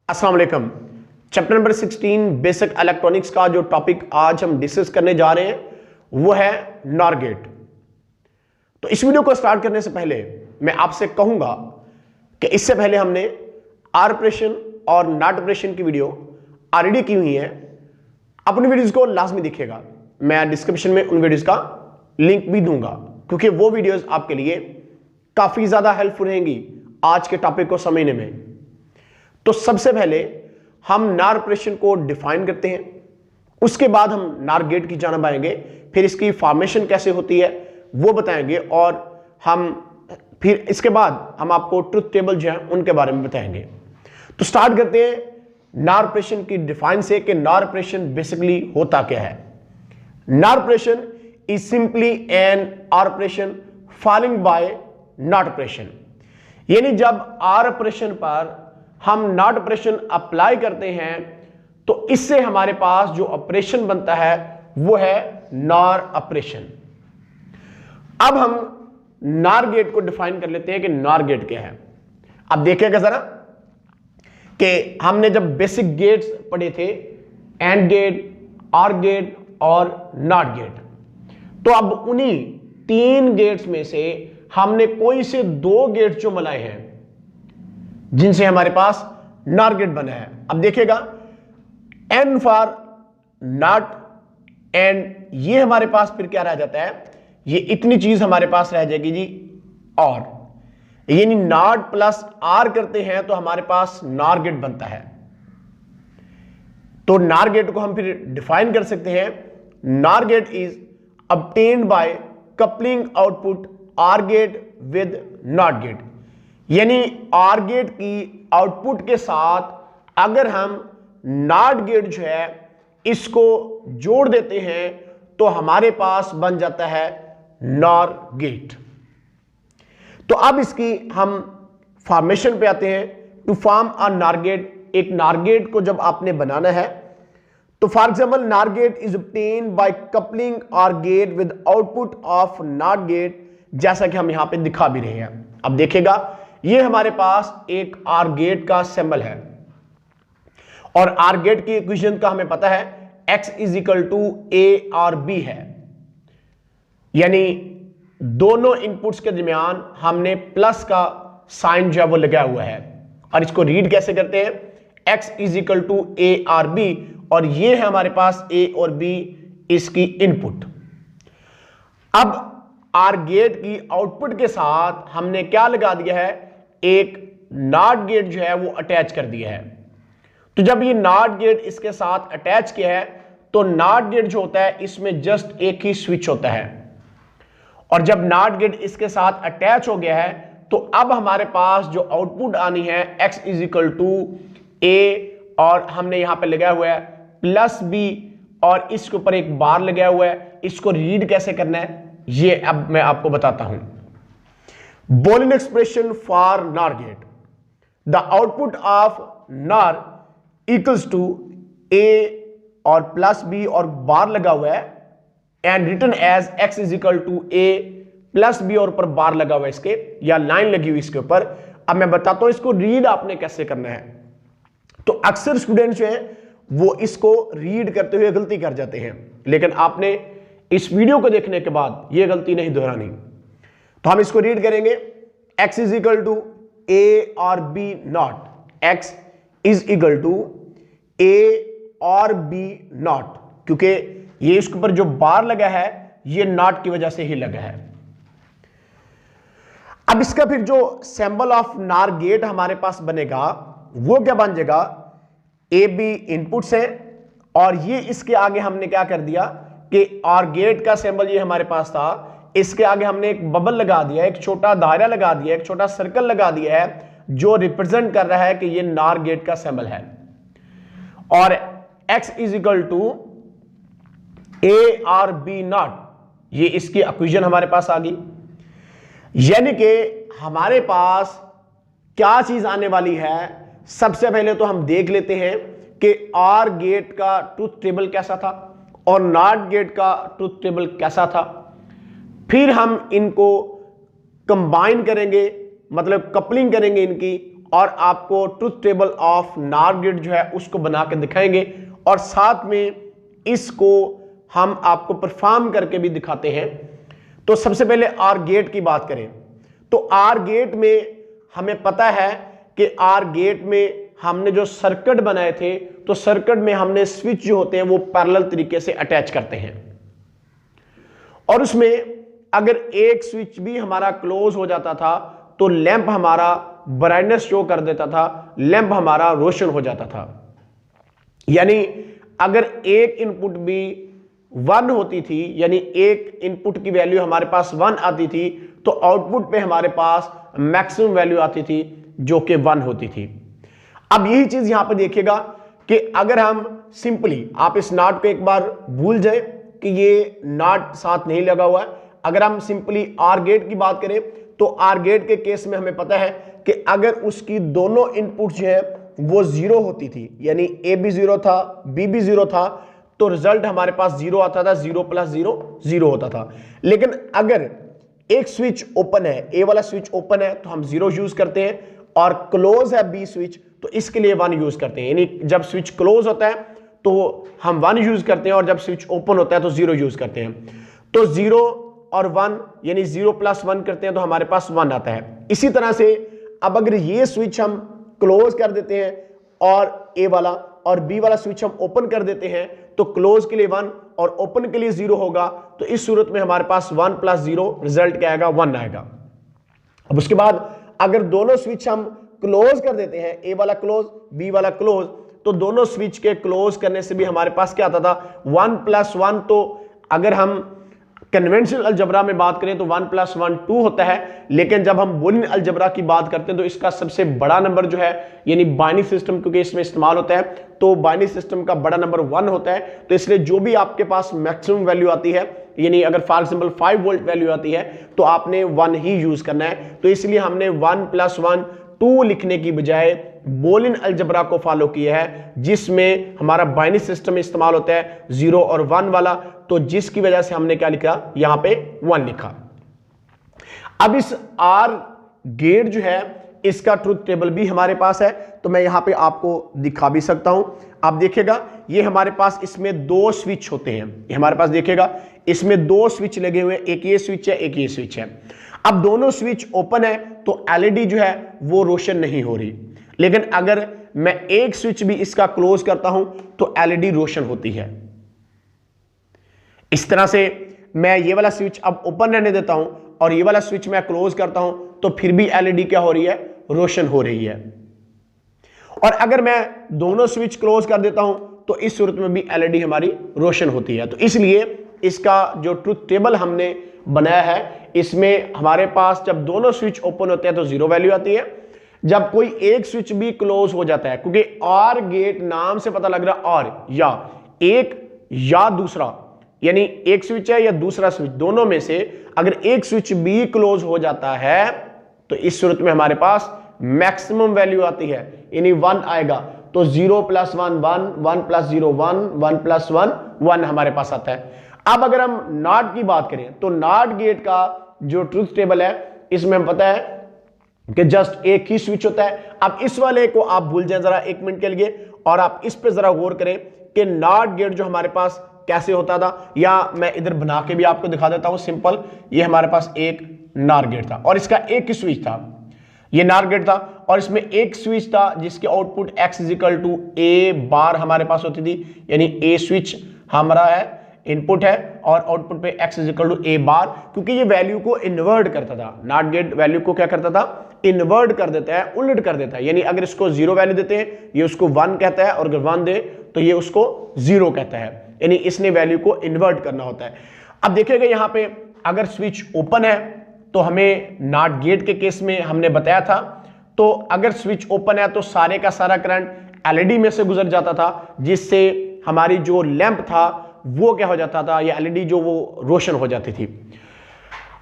अस्सलाम वालेकुम। Chapter number 16 basic electronics का जो टॉपिक आज हम डिस्कस करने जा रहे हैं वो है नॉर गेट। तो इस वीडियो को स्टार्ट करने से पहले मैं आपसे कहूंगा कि इससे पहले हमने आर ऑपरेशन और नॉट ऑपरेशन की वीडियो ऑलरेडी की हुई है। अपनी वीडियोस को लाजमी देखिएगा। मैं डिस्क्रिप्शन में उन वीडियोस का लिंक भी दूंगा क्योंकि वो वीडियोस आपके लिए काफी ज्यादा हेल्पफुल रहेंगी आज के टॉपिक को समझने में। तो सबसे पहले हम नॉर ऑपरेशन को डिफाइन करते हैं, उसके बाद हम नॉर गेट की जानिब आएंगे, फिर इसकी फॉर्मेशन कैसे होती है वो बताएंगे और हम फिर इसके बाद हम आपको ट्रुथ टेबल जो है उनके बारे में बताएंगे। तो स्टार्ट करते हैं नॉर ऑपरेशन की डिफाइन से कि नॉर ऑपरेशन बेसिकली होता क्या है। Nor operation is simply an operation following bye not operation, यानी जब आर ऑपरेशन पर हम नॉट ऑपरेशन अप्लाई करते हैं तो इससे हमारे पास जो ऑपरेशन बनता है वो है नॉर ऑपरेशन। अब हम नॉर गेट को डिफाइन कर लेते हैं कि नॉर गेट क्या है। अब देखिएगा जरा कि हमने जब बेसिक गेट्स पढ़े थे, एंड गेट, ऑर गेट और नॉट गेट, तो अब उन्हीं तीन गेट्स में से हमने कोई से दो गेट्स जो बनाए हैं जिनसे हमारे पास नॉर गेट बना है। अब देखिएगा एन फॉर नॉट, एंड ये हमारे पास फिर क्या रह जाता है, ये इतनी चीज हमारे पास रह जाएगी जी और, यानी नॉट प्लस आर करते हैं तो हमारे पास नॉर गेट बनता है। तो नॉर गेट को हम फिर डिफाइन कर सकते हैं, NOR gate is obtained by coupling output OR gate with NOT gate, यानी आर गेट की आउटपुट के साथ अगर हम नॉट गेट जो है इसको जोड़ देते हैं तो हमारे पास बन जाता है नॉर गेट। तो अब इसकी हम फॉर्मेशन पे आते हैं। To form a NOR gate, एक नॉर गेट को जब आपने बनाना है तो for example NOR gate is obtained by coupling OR gate with output of NOT gate, जैसा कि हम यहां पे दिखा भी रहे हैं। अब देखिएगा ये हमारे पास एक आर गेट का सिंबल है और आर गेट की इक्वेशन का हमें पता है x is equal to A OR B है, यानी दोनों इनपुट्स के दरमियान हमने प्लस का साइन जो है वो लगाया हुआ है। और इसको रीड कैसे करते हैं, x is equal to A OR B, और ये है हमारे पास a और b इसकी इनपुट। अब आर गेट की आउटपुट के साथ हमने क्या लगा दिया है, एक नॉट गेट जो है वो अटैच कर दिया है। तो जब ये नॉट गेट इसके साथ अटैच किया है तो नॉट गेट जो होता है इसमें जस्ट एक ही स्विच होता है, और जब नॉट गेट इसके साथ अटैच हो गया है तो अब हमारे पास जो आउटपुट आनी है x is equal to A, और हमने यहां पे लगाया हुआ है प्लस बी, और इसके ऊपर एक बार लगाया हुआ है। इसको रीड कैसे करना है ये अब मैं आपको बताता हूं। Boolean expression for NOR gate, the output of NOR equals to A और प्लस B और बार लगा हुआ है, and written as x is equal to A plus B और ऊपर बार लगा हुआ है इसके, या लाइन लगी हुई इसके ऊपर। अब मैं बताता हूं इसको रीड आपने कैसे करना है। तो अक्सर स्टूडेंट्स जो हैं वो इसको रीड करते हुए गलती कर जाते हैं, लेकिन आपने इस वीडियो को देखने के बाद ये गलती नहीं दोहरानी। तो हम इसको रीड करेंगे, x is equal to A और B not, x is equal to A और बी नॉट, क्योंकि ये इसके ऊपर जो बार लगा है ये नॉट की वजह से ही लगा है। अब इसका फिर जो सिंबल ऑफ नॉर गेट हमारे पास बनेगा वो क्या बन जाएगा, ए बी इनपुट्स है, और ये इसके आगे हमने क्या कर दिया कि आर गेट का सिंबल ये हमारे पास था, इसके आगे हमने एक बबल लगा दिया, एक छोटा दायरा लगा दिया, एक छोटा सर्कल लगा दिया है जो रिप्रेजेंट कर रहा है कि ये नॉर गेट का सिंबल है। और x is equal to A OR B NOT, ये इसकी इक्वेशन हमारे पास आ गई। यानी कि हमारे पास क्या चीज आने वाली है, सबसे पहले तो हम देख लेते हैं कि आर गेट का ट्रुथ टेबल कैसा था और नॉट गेट का ट्रुथ टेबल कैसा था। फिर हम इनको कंबाइन करेंगे, मतलब कपलिंग करेंगे इनकी, और आपको truth table of NOR gate जो है उसको बना के दिखाएंगे और साथ में इसको हम आपको परफॉर्म करके भी दिखाते हैं। तो सबसे पहले आर गेट की बात करें तो आर गेट में हमें पता है कि आर गेट में हमने जो सर्किट बनाए थे तो सर्किट में हमने स्विच जो होते हैं वो पैरेलल तरीके से अटैच करते हैं और उसमें अगर एक स्विच भी हमारा क्लोज हो जाता था तो लैंप हमारा ब्राइटनेस शो कर देता था, लैंप हमारा रोशन हो जाता था। यानी अगर एक इनपुट भी 1 होती थी यानी एक इनपुट की वैल्यू हमारे पास 1 आती थी तो आउटपुट पे हमारे पास मैक्सिमम वैल्यू आती थी जो कि 1 होती थी। अब यही चीज यहां पे देखिएगा कि अगर हम सिंपली, आप इस नॉट को एक बार भूल जाए कि ये नॉट साथ नहीं लगा हुआ है, अगर हम सिंपली आर गेट की बात करें तो आर गेट के केस में हमें पता है कि अगर उसकी दोनों इनपुट जो है वो 0 होती थी यानी ए भी 0 था बी भी 0 था तो रिजल्ट हमारे पास 0 आता था, 0 + 0 0 होता था। लेकिन अगर एक स्विच ओपन है, ए वाला स्विच ओपन है तो हम 0 यूज करते हैं और क्लोज है बी स्विच तो इसके लिए 1 यूज करते हैं। यानी जब स्विच क्लोज होता है तो हम 1 यूज करते हैं और जब स्विच ओपन होता है तो 0 यूज करते हैं। तो 0 और 1 यानी 0 + 1 करते हैं तो हमारे पास 1 आता है। इसी तरह से अब अगर ये स्विच हम क्लोज कर देते हैं और ए वाला और बी वाला स्विच हम ओपन कर देते हैं तो क्लोज के लिए 1 और ओपन के लिए 0 होगा तो इस सूरत में हमारे पास 1 + 0 रिजल्ट क्या आएगा, 1 आएगा। अब उसके बाद अगर दोनों स्विच हम क्लोज कर देते हैं, ए वाला क्लोज बी वाला क्लोज, तो दोनों स्विच के क्लोज करने से भी हमारे पास क्या आता था 1 + 1। तो अगर हम कन्वेंशनल अलजबरा में बात करें तो 1 + 1 2 होता है, लेकिन जब हम बूलियन अलजबरा की बात करते हैं तो इसका सबसे बड़ा नंबर जो है यानी बाइनरी सिस्टम क्योंकि इसमें इस्तेमाल होता है तो बाइनरी सिस्टम का बड़ा नंबर 1 होता है। तो इसलिए जो भी आपके पास मैक्सिमम वैल्यू आती है यानी अगर फॉर एग्जांपल 5 वोल्ट वैल्यू आती है तो आपने 1 ही यूज करना है। तो इसलिए हमने 1 + 1 2 लिखने की बजाय बूलियन अलजबरा को फॉलो किया है जिसमें हमारा बाइनरी सिस्टम इस्तेमाल होता है 0 और 1 वाला, तो जिसकी वजह से हमने क्या लिखा, यहां पे 1 लिखा। अब इस आर गेट जो है इसका ट्रुथ टेबल भी हमारे पास है तो मैं यहां पे आपको दिखा भी सकता हूं। आप देखिएगा ये हमारे पास इसमें 2 स्विच होते हैं, ये हमारे पास देखिएगा इसमें 2 स्विच लगे हुए हैं, एक ये स्विच है एक ये स्विच है। अब दोनों स्विच ओपन है तो एलईडी जो है वो रोशन नहीं हो रही, लेकिन अगर मैं एक स्विच भी इसका क्लोज करता हूं तो एलईडी रोशन होती है। इस तरह से मैं ये वाला स्विच अब ओपन रहने देता हूं और ये वाला स्विच मैं क्लोज करता हूं तो फिर भी एलईडी क्या हो रही है, रोशन हो रही है। और अगर मैं दोनों स्विच क्लोज कर देता हूं तो इस सूरत में भी एलईडी हमारी रोशन होती है। तो इसलिए इसका जो ट्रुथ टेबल हमने बनाया है इसमें हमारे पास जब दोनों स्विच ओपन होते हैं तो 0 वैल्यू आती है, जब कोई एक स्विच भी क्लोज हो जाता है, क्योंकि आर गेट नाम से पता लग रहा है और या एक या दूसरा, यानी एक स्विच है या दूसरा स्विच, दोनों में से अगर एक स्विच भी क्लोज हो जाता है तो इस सूरत में हमारे पास मैक्सिमम वैल्यू आती है यानी 1 आएगा। तो 0 + 1 1, 1 + 0 1, 1 + 1 1 हमारे पास आता है। अब अगर हम नॉट की बात करें तो नॉट गेट का जो ट्रुथ टेबल है इसमें हम पता है कि जस्ट एक ही स्विच होता है। अब इस वाले को आप भूल जाएं जरा 1 मिनट के लिए और आप इस पे जरा गौर करें कि नॉट गेट जो हमारे पास कैसे होता था, या मैं इधर बना के भी आपको दिखा देता हूं सिंपल। ये हमारे पास एक नॉर गेट था और इसका एक ही स्विच था, ये नॉर गेट था और इसमें एक स्विच था जिसके आउटपुट x = a बार हमारे पास होती थी, यानी a स्विच हमारा है इनपुट है और आउटपुट पे x = a बार, क्योंकि ये वैल्यू को इन्वर्ट करता था। नॉट गेट वैल्यू को क्या करता था, इन्वर्ट कर देता है, उलट कर देता है। यानी अगर इसको 0 वैल्यू देते हैं ये उसको 1 कहता है और अगर 1 दे तो ये उसको 0 कहता है, यानी इसने वैल्यू को इन्वर्ट करना होता है। अब देखिएगा यहां पे अगर स्विच ओपन है तो हमें नॉट गेट के केस में हमने बताया था, तो अगर स्विच ओपन है तो सारे का सारा करंट एलईडी में से गुजर जाता था जिससे हमारी जो लैंप था वो क्या हो जाता था, या एलईडी जो वो रोशन हो जाती थी।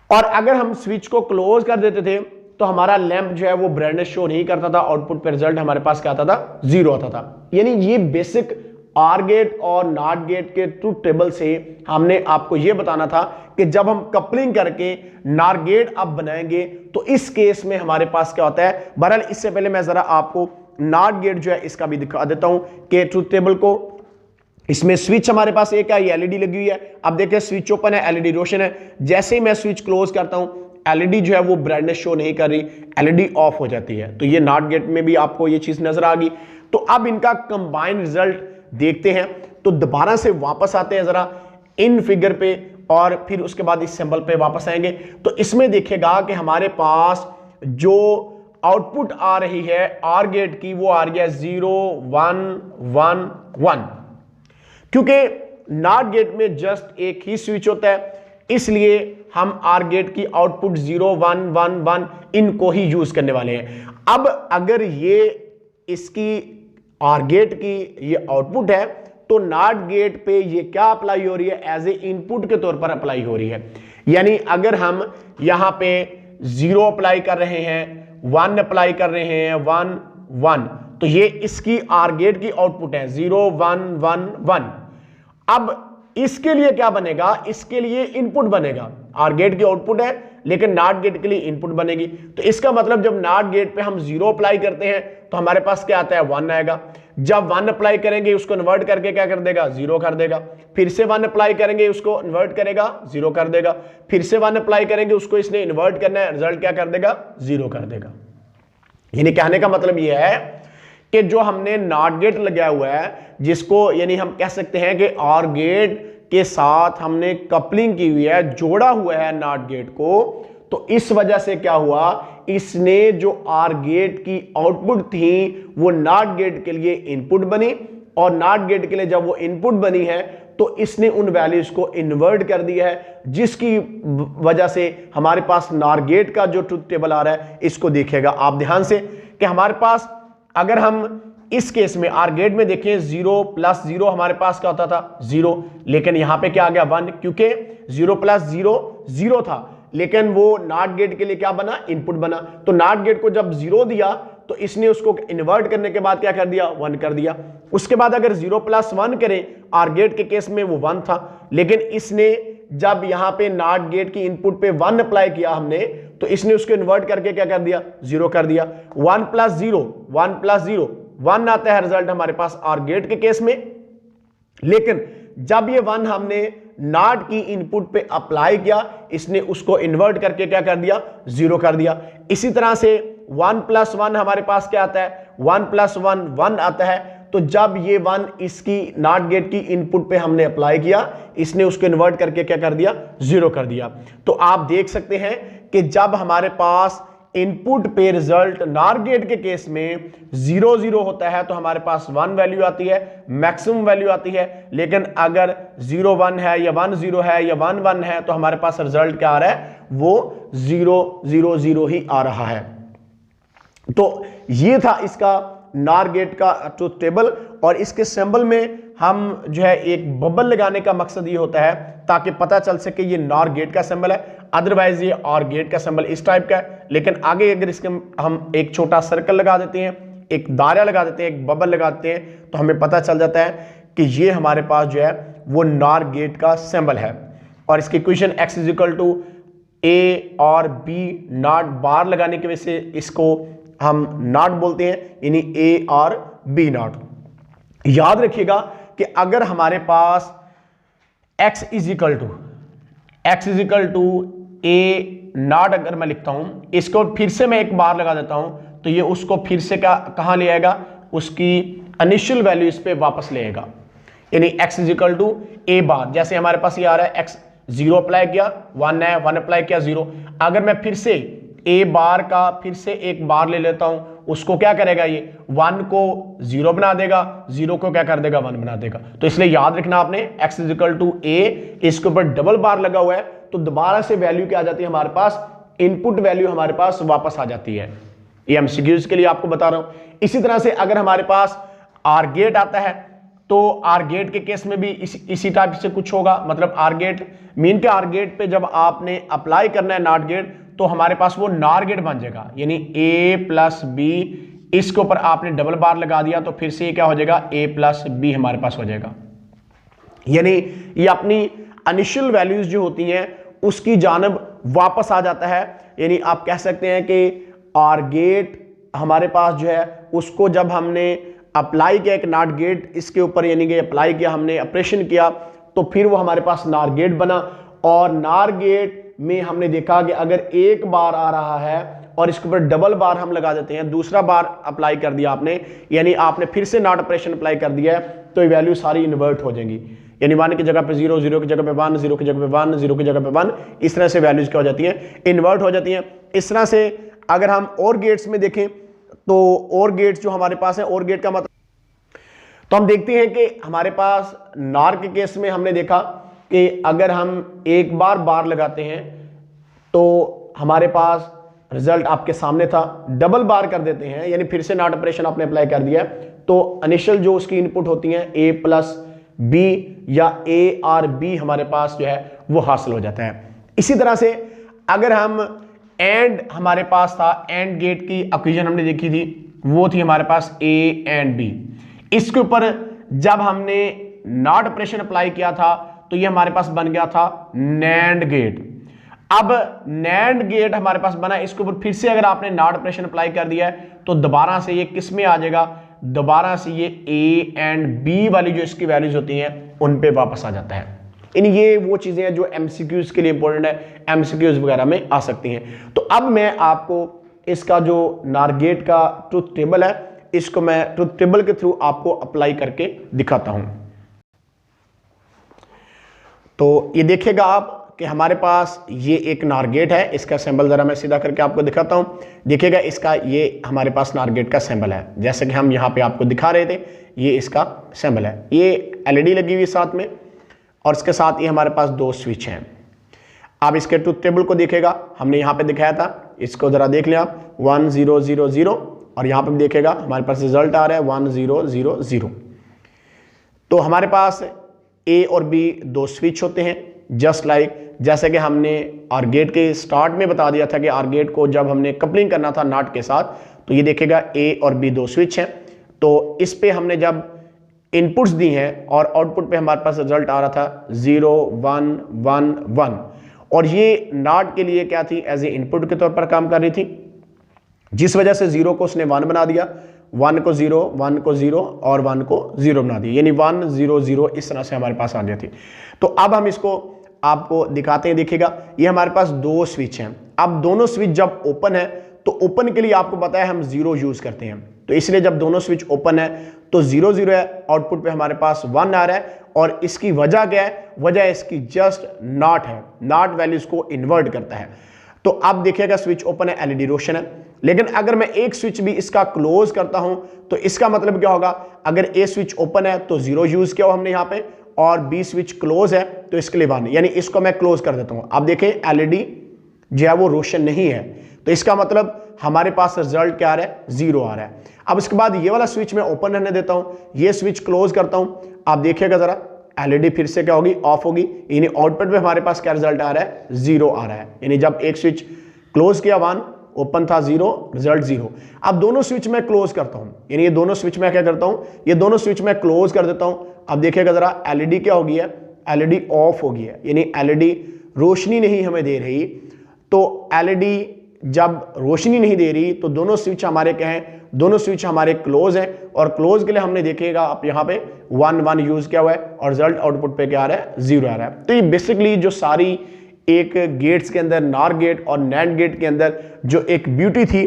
और अगर हम स्विच को क्लोज कर देते थे तो हमारा लैंप जो है वो ब्राइटनेस शो नहीं करता था, आउटपुट पे रिजल्ट हमारे पास क्या आता था, 0 आता था। यानी ये बेसिक आर गेट और नॉट गेट के ट्रुथ टेबल से हमने आपको यह बताना था कि जब हम कपलिंग करके नॉर गेट अब बनाएंगे तो इस केस में हमारे पास क्या होता है। बहरहाल इससे पहले मैं जरा आपको नॉट गेट जो है इसका भी दिखा देता हूं कि ट्रुथ टेबल को। इसमें स्विच हमारे पास एक है, एलईडी लगी हुई है। अब देखिए स्विच ओपन है, एलईडी रोशन है। जैसे ही मैं स्विच क्लोज करता हूं एलईडी जो है वो ब्राइटनेस शो नहीं कर रही, एलईडी ऑफ हो जाती है। तो ये नॉट गेट में भी आपको ये चीज नजर आ गई। तो अब इनका कंबाइंड रिजल्ट देखते हैं। तो दोबारा से वापस आते हैं जरा इन फिगर पे और फिर उसके बाद इस सिंबल पे वापस आएंगे। तो इसमें देखिएगा कि हमारे पास जो आउटपुट आ रही है आर गेट की वो आ रही है 0 1 1 1, क्योंकि नॉट गेट में जस्ट एक ही स्विच होता है इसलिए हम आर गेट की आउटपुट 0 1 1 1 इनको ही यूज करने वाले हैं। अब अगर ये इसकी आर गेट की ये आउटपुट है तो नॉट गेट पे ये क्या अप्लाई हो रही है, एज ए इनपुट के तौर पर अप्लाई हो रही है। यानी अगर हम यहां पे 0 अप्लाई कर रहे हैं, 1 अप्लाई कर रहे हैं, 1 1, तो ये इसकी आर गेट की आउटपुट है 0 1 1 1। अब इसके लिए क्या बनेगा, इसके लिए इनपुट बनेगा। आर गेट की आउटपुट है लेकिन नॉट गेट के लिए इनपुट बनेगी। तो इसका मतलब जब नॉट गेट पे हम 0 अप्लाई करते हैं तो हमारे पास क्या आता है 1 आएगा। जब 1 अप्लाई करेंगे उसको इन्वर्ट करके क्या कर देगा 0 कर देगा। फिर से 1 अप्लाई करेंगे उसको इन्वर्ट करेगा 0 कर देगा। फिर से 1 अप्लाई करेंगे उसको इसने इन्वर्ट करना है, रिजल्ट क्या कर देगा 0 कर देगा। यानी कहने का मतलब यह है कि जो हमने नॉट गेट लगाया हुआ है जिसको यानी हम कह सकते हैं कि आर गेट के साथ हमने कपलिंग की हुई है, जोड़ा हुआ है नॉट गेट को, तो इस वजह से क्या हुआ, इसने जो आर गेट की आउटपुट थी वो नॉट गेट के लिए इनपुट बनी और नॉट गेट के लिए जब वो इनपुट बनी है तो इसने उन वैल्यूज को इन्वर्ट कर दिया है, जिसकी वजह से हमारे पास नॉर गेट का जो ट्रुथ टेबल आ रहा है इसको देखिएगा आप ध्यान से कि हमारे पास अगर हम इस केस में आर गेट में देखें 0 प्लस 0 हमारे पास क्या होता था 0, लेकिन यहां पे क्या आ गया 1, क्योंकि 0 प्लस 0 0 था लेकिन वो नॉट गेट के लिए क्या बना इनपुट बना। तो नॉट गेट को जब 0 दिया तो इसने उसको इन्वर्ट करने के बाद क्या कर दिया 1 कर दिया। उसके बाद अगर 0 प्लस 1 करें आर गेट के केस में वो 1 था, लेकिन इसने जब यहां पे नॉट गेट की इनपुट पे 1 अप्लाई किया हमने तो इसने उसको इन्वर्ट करके क्या कर दिया 0 कर दिया। 1 प्लस 0 1 प्लस 0 1 आता है रिजल्ट हमारे पास आर गेट के केस में, लेकिन जब ये 1 हमने नॉट की इनपुट पे अप्लाई किया इसने उसको इन्वर्ट करके क्या कर दिया 0 कर दिया। इसी तरह से 1 प्लस 1 हमारे पास क्या आता है 1 प्लस 1 1 आता है। तो जब ये 1 इसकी नॉट गेट की इनपुट पे हमने अप्लाई किया इसने उसको इन्वर्ट करके क्या कर दिया 0 कर दिया। तो आप देख सकते हैं कि जब हमारे पास इनपुट पे रिजल्ट नॉर गेट के केस में 0 0 होता है तो हमारे पास 1 वैल्यू आती है, मैक्सिमम वैल्यू आती है। लेकिन अगर 0 1 है या 1 0 है या 1 1 है तो हमारे पास रिजल्ट क्या आ रहा है वो 0 0 0 ही आ रहा है। तो ये था इसका नॉर गेट का ट्रुथ टेबल और इसके सिंबल में हम जो है एक बबल लगाने का मकसद ये होता है ताकि पता चल सके ये नॉर गेट का सिंबल है, अदरवाइज ये आर गेट का सिंबल इस टाइप का है। लेकिन आगे अगर इसके हम एक छोटा सर्कल लगा देते हैं, एक दायरा लगा देते हैं, एक बबल लगाते हैं तो हमें पता चल जाता है कि ये हमारे पास जो है वो नॉर गेट का सिंबल है। और इसकी इक्वेशन x = a और b नॉट बार लगाने की वजह से इसको हम नॉट बोलते हैं, यानी a और b नॉट। याद रखिएगा कि अगर हमारे पास x = a नॉट अगर मैं लिखता हूं, इसको फिर से मैं एक बार लगा देता हूं तो ये उसको फिर से कहां ले आएगा, उसकी इनिशियल वैल्यू इस पे वापस ले आएगा। यानी x = a बार, जैसे हमारे पास ये आ रहा है x 0 अप्लाई किया 1 है, 1 अप्लाई किया 0। अगर मैं फिर से a बार का फिर से एक बार ले लेता हूं, उसको क्या करेगा ये 1 को 0 बना देगा, 0 को क्या कर देगा 1 बना देगा। तो इसलिए याद रखना आपने x = a, इसके ऊपर डबल बार लगा हुआ है तो दोबारा से वैल्यू क्या आ जाती है हमारे पास, इनपुट वैल्यू हमारे पास वापस आ जाती है। ये एमसीक्यूज के लिए आपको बता रहा हूं। इसी तरह से अगर हमारे पास आर गेट आता है तो आर गेट के केस में भी इसी टाइप से कुछ होगा। मतलब आर गेट मीन के आर गेट पे जब आपने अप्लाई करना है नॉट गेट तो हमारे पास वो नॉर गेट बन जाएगा, यानी a + b इसके ऊपर आपने डबल बार लगा दिया तो फिर से ये क्या हो जाएगा, a प्लस बी हमारे पास हो जाएगा। यानी ये अपनी इनिशियल वैल्यूज जो होती हैं उसकी जानब वापस आ जाता है। यानी आप कह सकते हैं कि आर गेट हमारे पास जो है उसको जब हमने अप्लाई किया एक नॉट गेट इसके ऊपर, यानी कि अप्लाई किया हमने, ऑपरेशन किया, तो फिर वो हमारे पास नार गेट बना। और नार गेट में हमने देखा कि अगर एक बार आ रहा है और इसके ऊपर डबल बार हम लगा देते हैं, दूसरा बार अप्लाई कर दिया आपने, यानी आपने फिर से नॉट ऑपरेशन अप्लाई कर दिया है, तो ये वैल्यू सारी इन्वर्ट हो जाएंगी। यानी 1 की जगह पे 0, 0 की जगह पे 1, 0 की जगह पे 1, 0 की जगह पे 1, इस तरह से वैल्यूज क्या हो जाती हैं, इन्वर्ट हो जाती हैं। इस तरह से अगर हम और गेट्स में देखें तो और गेट्स जो हमारे पास है, और गेट का मतलब, तो हम देखते हैं कि हमारे पास नार के केस में हमने देखा कि अगर हम एक बार बार लगाते हैं तो हमारे पास रिजल्ट आपके सामने था, डबल बार कर देते हैं यानी फिर से नॉट ऑपरेशन आपने अप्लाई कर दिया तो इनिशियल जो उसकी इनपुट होती हैं a प्लस बी या a और b हमारे पास जो है वो हासिल हो जाता है। इसी तरह से अगर हम एंड हमारे पास था, एंड गेट की इक्वेशन हमने देखी थी, वो थी हमारे पास a एंड b। इसके ऊपर जब हमने नॉट ऑपरेशन अप्लाई किया था तो ये हमारे पास बन गया था नैंड गेट। अब नैंड गेट हमारे पास बना, इसके ऊपर फिर से अगर आपने नॉट ऑपरेशन अप्लाई कर दिया है तो दोबारा से ये किस में आ जाएगा, दोबारा से ये a एंड b वाली जो इसकी वैल्यूज होती हैं उन पे वापस आ जाता है। इन ये वो चीजें हैं जो एमसीक्यूज के लिए इंपॉर्टेंट है, एमसीक्यूज वगैरह में आ सकती हैं। तो अब मैं आपको इसका जो नार गेट का ट्रुथ टेबल है, इसको मैं ट्रुथ टेबल के थ्रू आपको अप्लाई करके दिखाता हूं। तो ये देखिएगा आप कि हमारे पास ये एक नार गेट है, इसका सिंबल जरा मैं सीधा करके आपको दिखाता हूं। देखिएगा इसका ये हमारे पास नार गेट का सिंबल है, जैसे कि हम यहां पे आपको दिखा रहे थे, ये इसका सिंबल है। ये एलईडी लगी हुई साथ में और इसके साथ ये हमारे पास 2 स्विच हैं। आप इसके ट्रुथ टेबल को देखिएगा, हमने यहां पे दिखाया था, इसको जरा देख लें आप, 1 0 0 0 और यहां पे भी देखिएगा हमारे पास रिजल्ट आ रहा है 1 0 0 0। तो हमारे पास ए और बी 2 स्विच होते हैं, जस्ट लाइक जैसे कि हमने आर गेट के स्टार्ट में बता दिया था कि आर गेट को जब हमने कपलिंग करना था नॉट के साथ, तो ये देखिएगा ए और बी 2 स्विच हैं। तो इस पे हमने जब इनपुट्स दी हैं और आउटपुट पे हमारे पास रिजल्ट आ रहा था 0 1 1 1, और ये नॉट के लिए क्या थी, एज ए इनपुट के तौर पर काम कर रही थी, जिस वजह से 0 को उसने 1 बना दिया, 1 को 0, 1 को 0 और 1 को 0 बना दिया, यानी 1 0 0 इस तरह से हमारे पास आ गई थी। तो अब हम इसको आपको दिखाते हैं। देखिएगा ये हमारे पास 2 स्विच हैं। अब दोनों स्विच जब ओपन है तो ओपन के लिए आपको पता है हम 0 यूज करते हैं, तो इसलिए जब दोनों स्विच ओपन है तो 0 0 है, आउटपुट पे हमारे पास 1 आ रहा है। और इसकी वजह क्या है, वजह इसकी जस्ट नॉट है, नॉट वैल्यूज को इन्वर्ट करता है। तो अब देखिएगा स्विच ओपन है, एलईडी रोशन है, लेकिन अगर मैं एक स्विच भी इसका क्लोज करता हूं तो इसका मतलब क्या होगा, अगर ए स्विच ओपन है तो 0 यूज किया हो हमने यहां पे, और बी स्विच क्लोज है तो इसके लिए 1, यानी इसको मैं क्लोज कर देता हूं। अब देखें एलईडी जो है वो रोशन नहीं है, तो इसका मतलब हमारे पास रिजल्ट क्या आ रहा है, 0 आ रहा है। अब इसके बाद ये वाला स्विच मैं ओपन रहने देता हूं, ये स्विच क्लोज करता हूं। आप देखिएगा जरा एलईडी फिर से क्या होगी, ऑफ होगी, यानी आउटपुट में हमारे पास क्या रिजल्ट आ रहा है, 0 आ रहा है। यानी जब एक स्विच क्लोज किया 1, ओपन था 0, रिजल्ट 0। अब दोनों स्विच मैं क्लोज करता हूं, यानी ये दोनों स्विच मैं क्या करता हूं, ये दोनों स्विच मैं क्लोज कर देता हूं। अब देखिएगा जरा एलईडी क्या हो गई है, एलईडी ऑफ हो गई है, यानी एलईडी रोशनी नहीं हमें दे रही। तो एलईडी जब रोशनी नहीं दे रही तो दोनों स्विच हमारे क्या हैं, दोनों स्विच हमारे क्लोज हैं, और क्लोज के लिए हमने देखिएगा आप यहाँ पे 1 1 यूज किया हुआ है और रिजल्ट आउटपुट पे क्या आ रहा है, 0 आ रहा है। तो ये बेसिकली जो सारी एक गेट्स के अंदर, नार गेट और नैंड गेट के अंदर जो एक ब्यूटी थी,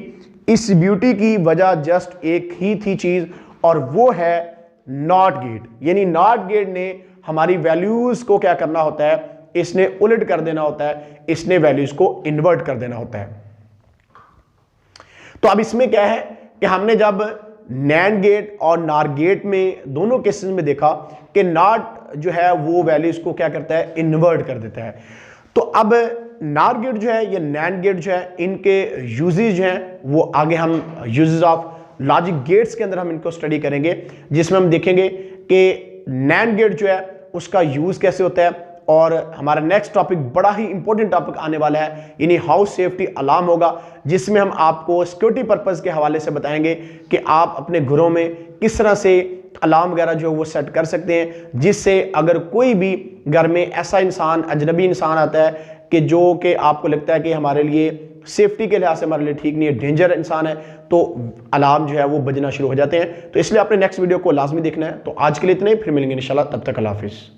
इस ब्यूटी की वजह जस्ट एक ही थी चीज, और वो है नॉट गेट। यानी नॉट गेट ने हमारी वैल्यूज को क्या करना होता है, इसने उलट कर देना होता है, इसने वैल्यूज को इन्वर्ट कर देना होता है। तो अब इसमें क्या है कि हमने जब नैंड गेट और नार गेट में दोनों केसेस में देखा कि नॉट जो है वो वैल्यूज को क्या करता है, इन्वर्ट कर देता है। तो अब नार गेट जो है, ये नैंड गेट जो है, इनके यूजेज जो हैं वो आगे हम यूजेज ऑफ लॉजिक गेट्स के अंदर हम इनको स्टडी करेंगे, जिसमें हम देखेंगे कि नैंड गेट जो है उसका यूज कैसे होता है और हमारा नेक्स्ट टॉपिक बड़ा ही इंपॉर्टेंट टॉपिक आने वाला है, यानी हाउस सेफ्टी अलार्म होगा, जिसमें हम आपको सिक्योरिटी पर्पस के हवाले से बताएंगे कि आप अपने घरों में किस तरह से अलार्म वगैरह जो है वो सेट कर सकते हैं, जिससे अगर कोई भी घर में ऐसा इंसान, अजनबी इंसान आता है कि जो कि आपको लगता है कि हमारे लिए सेफ्टी के लिहाज से हमारे लिए ठीक नहीं है, डेंजर इंसान है, तो अलार्म जो है वो बजना शुरू हो जाते हैं। तो इसलिए आपने नेक्स्ट वीडियो को लाजमी देखना है। तो आज के लिए इतना ही, फिर मिलेंगे इंशाल्लाह, तब तक अल्लाह हाफिज़।